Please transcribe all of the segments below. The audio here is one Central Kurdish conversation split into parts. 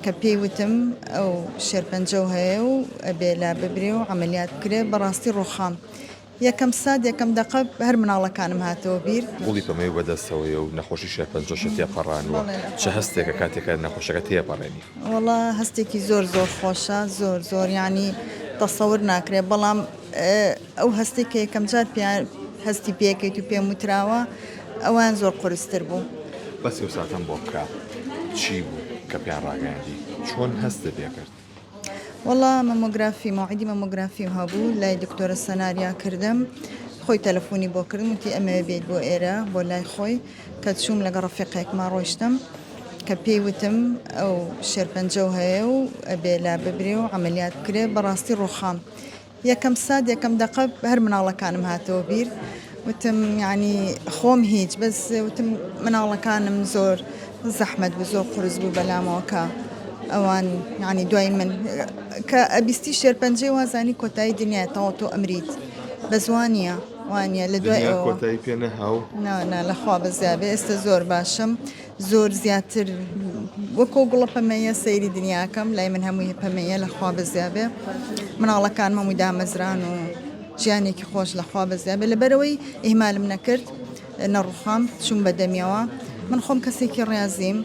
کە پێی وتم ئەو شێرپەنجە هەیە و ئەبێ لا ببرێ و عملیات بکرێ بەڕاستی ڕۆخام یەکەم سات یەکەم دەقە هەر مناڵەکانم هاتەوە بیر گوڵی پەمەی بەدەستەوەی و نەخۆشی شێرپەنجەشە تێپەڕانوە چه هەستێکە کاتێکە نەخۆشەکە تێپەڕێنی وەڵا هەستێکی زۆر خۆشە زۆر ینی تەسەور ناکرێ بەڵام ئەو هەستێک کە یەکەم جار هەستی پێکەیت و پێم وتراوە ئەوان زۆر قورستر بوو بەسی و ساتەم بۆ بکە چی بوو کە پیان ڕاگەاندی چۆن هەستە پێکرد وەڵا مەمۆگرافی ماوعیدی مەمۆگرافیم هەبوو لای دکتۆرە سەناریا کردم خۆی تەلەفۆنی بۆ کردم وتی ئەمە بێت بۆ ئێرە بۆ لای خۆی کە چووم لەگە ڕەفیقێکمان ڕۆیشتم کە پێی وتم ئەو شێرپەنجە هەیە و ئەبێ لا ببرێ و عملیات بکرێ بەڕاستی ڕۆخام یەکەم سات یەکەم دەقە هەر مناڵەکانم هاتەوە بیر وتم ینی خۆم هیچ بەس وتم مناڵەکانم زۆر زەحمەت بوو زۆر قورس بوو بەلامەوەکە ئەوان ینی دوای من کە ئەبیستی شێرپەنجەی وازانی کۆتایی دنیای تەواو تۆ ئەمریت بە زوانیە وانە لە دوای کۆتایی پێ نەهاو نا لەخوا بەزیابێ ئێستا زۆر باشم زۆر زیاتر وەکۆ گوڵە پەمەیە سەیری دنیاکەم لای من هەمووی پەمەیە لەخوا بەزیابێ مناڵەکان هەمووی دامەزران و ژیانێکی خۆش لەخوا بەزیابێ لەبەرەوەی ئیهمالم نەکرد نەڕوخام چوون بەدەمیەوە من خۆم کەسێکی ڕاضیم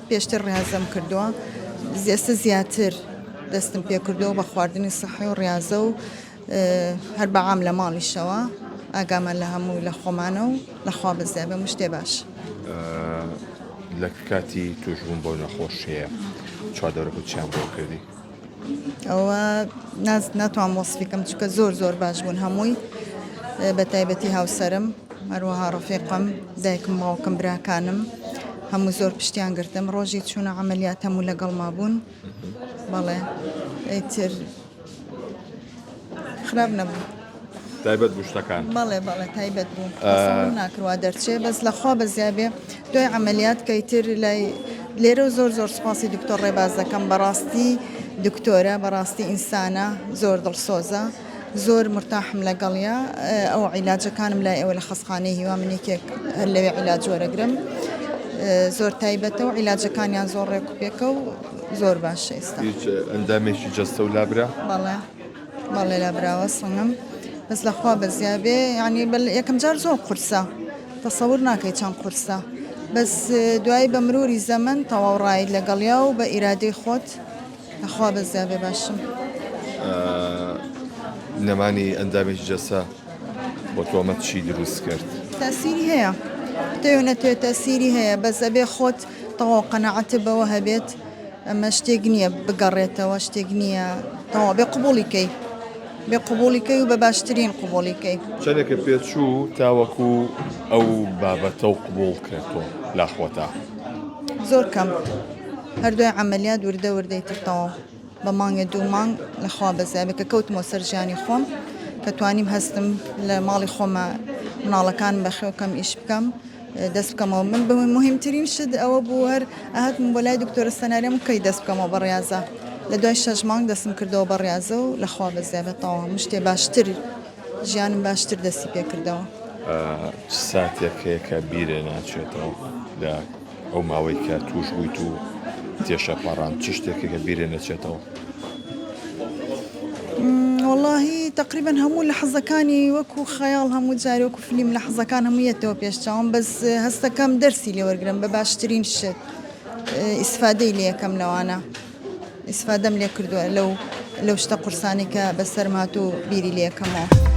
پێشتر ڕاضەم کردووە ئێستا زیاتر دەستم پێ کردەوە بە خواردنی سەحی و ڕاضە و هەر بەعام لە ماڵیشەوە ئاگامان لە هەموو لە خۆمانە و لەخوا بەزیابێ شتێ باش لە کاتی توشبوون بۆ نەخۆشیەیە چوادەرە چیان بۆ کردی ئەوە ناتوان وەسفیکەم چکە زۆر باش بوون هەمووی بە تایبەتی هاوسەرم هەروەها ڕەفیقم دایکم باوکم براکانم هەموو زۆر پشتیان گرتم ڕۆژی چوونە عملیات هەموو لەگەڵما بوون بەڵێ ئیتر خراپ نەبوو تایبەت بوشتەکان بەڵێ تایبەت بوو ناکروا دەرچێ بەس لەخوا بەزیابێ دوای عملیات کەیتر لای لێرە زۆر سوپاسی دکتۆر ڕێباز دەکەم بەڕاستی دکتۆرە بەڕاستی ئینسانە زۆر دڵسۆزە زۆر مرتاحم لەگەڵیا ئەو عیلاجەکانم لای ئەوە لە خەسخانەی هیوا منێکێک هەر لەوێ عیلاج وەرەگرم زۆر تایبەتە و عیلاجەکانیان زۆر ڕێک و پێکە و زۆر باشە ئێستا ئەندامێکی جەستە و لابرا بەڵێ لابراوە سنگم بەس لەخوا بەزیابێ ینی یەکەم جار زۆر قورسە تەسەور ناکەی چەند قورسە بەس دوای بە مروری زەمن تەواو ڕای لەگەڵیا و بە ئیرادەی خۆت لەخوا بەزیابێ باشم نەمانی ئەندامێکی جەستە بۆ تۆمەت چی دروست کرد تاسیری هەیە تێو نەتوێت تاسیری هەیە بەس ئەبێ خۆت تەواو قەنەعەتت بەوە هەبێت ئەمە شتێک نییە بگەڕێتەوە شتێک نییە تەواو بێ قبوڵیکەی بێ قبوڵیکەی و بە باشترین قبوڵیکەی چەندێکە پێچوو تاوەکو ئەو بابەتە و قبوڵ کردەوە لاخۆتا زۆر کەم هەردووای عملیات وردەی ترتەوە بە مانگە 2 مانگ لەخوا بەزیابێ کە کەوتمەوە سەر ژیانی خۆم کە توانیم هەستم لە ماڵی خۆمە مناڵەکان بەخێوکەم ئیش بکەم دەست بکەمەوە من بە مهمترین شت ئەوە بوو هەر ئاهاتم بۆ لای دکتۆرە سەناریم کەی دەست بکەمەوە بە ڕاضە لە دوای 6 مانگ دەستم کردەوە بە ڕاضە و لەخوا بەزیابێت تەواو شتێ باشتر ژیانم باشتر دەستی پێ کردەوە ساتێک هەیە کە بیرێ ناچێتەوە لە ئەو ماوەی کە توش بوویت و تێشە پەڕان چ شتێکە کە بیرێ نەچێتەوە واللهی تقریبا هەموو لە حەزەکانی وەکو خەیاڵ هەموو جارێ وەکو فیلم لە حەزەکان هەموویەتەوە پێشچاوم بەس هەستەکەم دەرسی لێوەرگرم بە باشترین شت ئیسفادەی لێ یەکەم لەوانە ئیسفادەم لێ کردووە لەو شتە قورسانی کە بەسەرم هاتوو بیری لێ یەکەمەوە